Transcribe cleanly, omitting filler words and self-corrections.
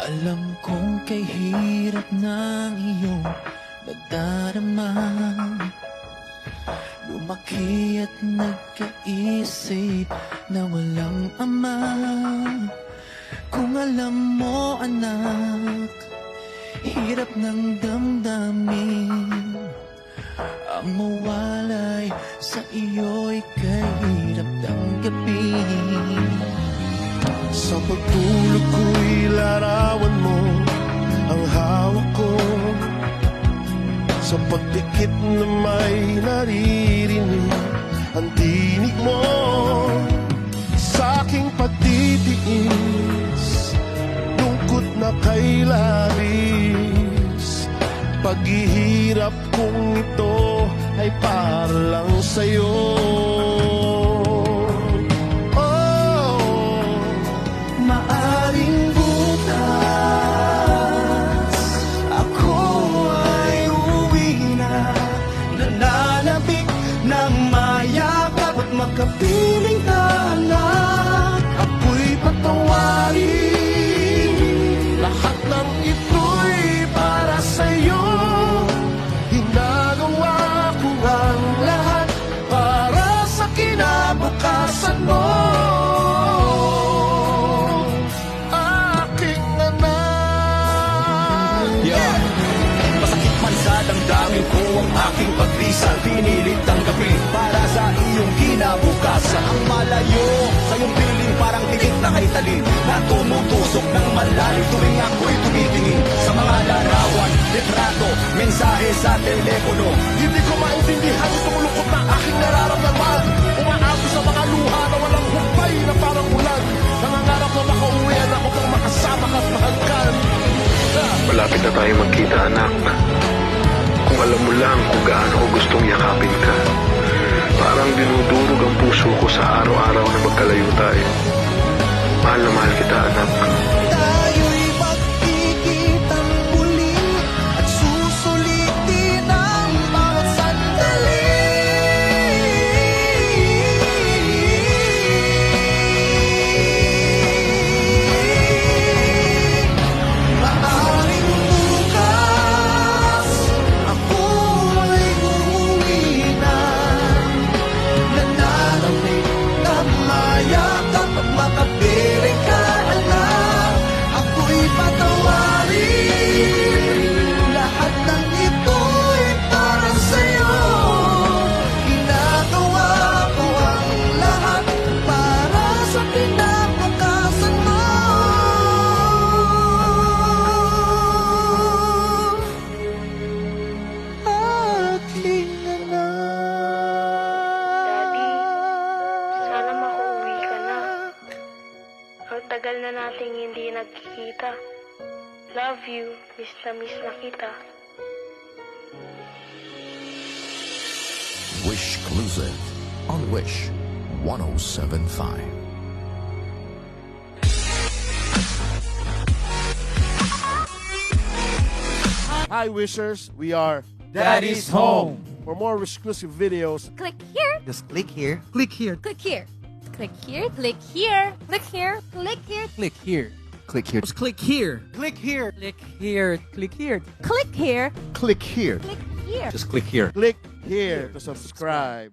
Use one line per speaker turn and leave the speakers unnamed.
Alam kong kay hirap ng iyong nagdarama. Lumaki at nagkaisip na walang ama. Kung alam mo anak, hirap ng damdamin. Ang mawalay sa iyo'y kahirap tanggapin.
Sa pagtulog ko'y larawan mo ang hawak ko. Sa pagdikit na may naririnig ang tinig mo. Sa aking pagtitiis, lungkot na kay labis. Paghihirap kong ito ay para lang sa'yo.
Maaring bukas ako ay uwi na, nananabik ng mayakap at makapiling ka anak.
Ako'y patawarin, lahat ng ito'y para sa'yo. Ginagawa ko ang lahat para sa kinabukasan mo.
Masakit man sa damdamin ko ang aking pagrisal, pinilit tanggapin para sa iyong kinabukasan. Ang malayo sa iyong piling parang tigit na kay talin na tumutusok ng malalim tuwing ako'y tumitingin sa mga larawan, litrato, mensahe sa telepono.
Hindi ko maintindihan itong lungkot na aking nararamdaman. Umaabot sa mga luha na walang humpay na parang ulan. Nangangarap na makauwian ako pang makasama ka at mahalkan.
Malapit na tayo magkita, anak. Kung alam mo lang kung gaano ko gustong yakapin ka. Parang dinudurog ang puso ko sa araw-araw na magkalayo tayo. Mahal na mahal kita, anak.
Tayo'y magkikitang muli at susulitin ang bawat sandali. Maaring bukas ako ay uuwi na, nananamig ng mayakap at makapiling ka anak. Ako'y patawarin, lahat ng ito'y para sa'yo. Ginagawa ko ang lahat para sa kinabukasan mo. Aking
Daddy, sana makauwi ka na. Ang tagal na nating hindi nagkikita. Love you, miss na kita.
Wish Exclusive on Wish 1075.
Hi Wishers, we are
Daddy's home.
For more exclusive videos,
Click here.
Just click here. Click here.
Click here. Click here. Click here. Click here. Click here.
Click here. Click here. Just click here. Click here. Click here. Click here.
Click here.
click here.
Click here.
Just click here.
Click here to subscribe.